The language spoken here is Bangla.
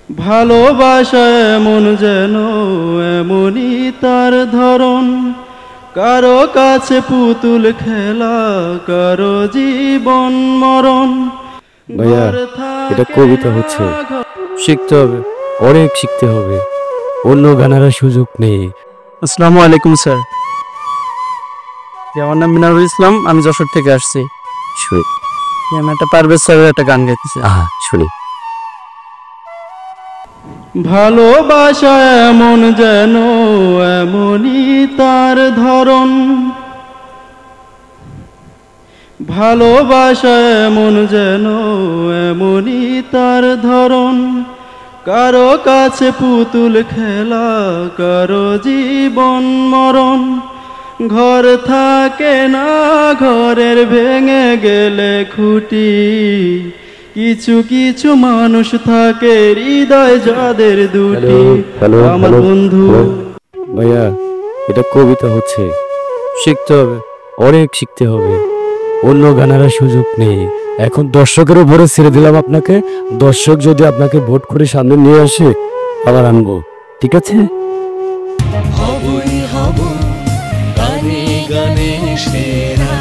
ভালোবাসা এমন যেন এমনই তার ধরন, কারো কাছে পুতুল খেলা, কারো জীবন মরণ। ভাইয়া এটা কবিতা হচ্ছে, শিখতে হবে, অনেক শিখতে হবে, অন্য গানার সুযোগ নেই। আসসালামু আলাইকুম স্যার, আমার নাম মিনারুল ইসলাম, আমি যশোর থেকে আসছি। শুনি, আমি একটা পারভেজ স্যারের একটা গান গাইতেছি। শুনি। ভালোবাসা এমন যেন এমনই তার ধরন, ভালোবাসা এমন যেন এমনই তার ধরন, কারো কাছে পুতুল খেলা, কারো জীবন মরণ। ঘর থাকে না, ঘরের ভেঙে গেলে খুঁটি, কিছু কিছু মানুষ থাকে হৃদয় যাদের দুটি। আমার বন্ধু। ভাইয়া এটা কবিতা হচ্ছে, শিখতে হবে, অনেক শিখতে হবে, অন্য গানার সুযোগ নেই। এখন দর্শকের উপরে ছেড়ে দিলাম আপনাকে, দর্শক যদি আপনাকে ভোট করে সামনে নিয়ে আসে আবার আনবো, ঠিক আছে? হবই হব গানে গানে সেরা।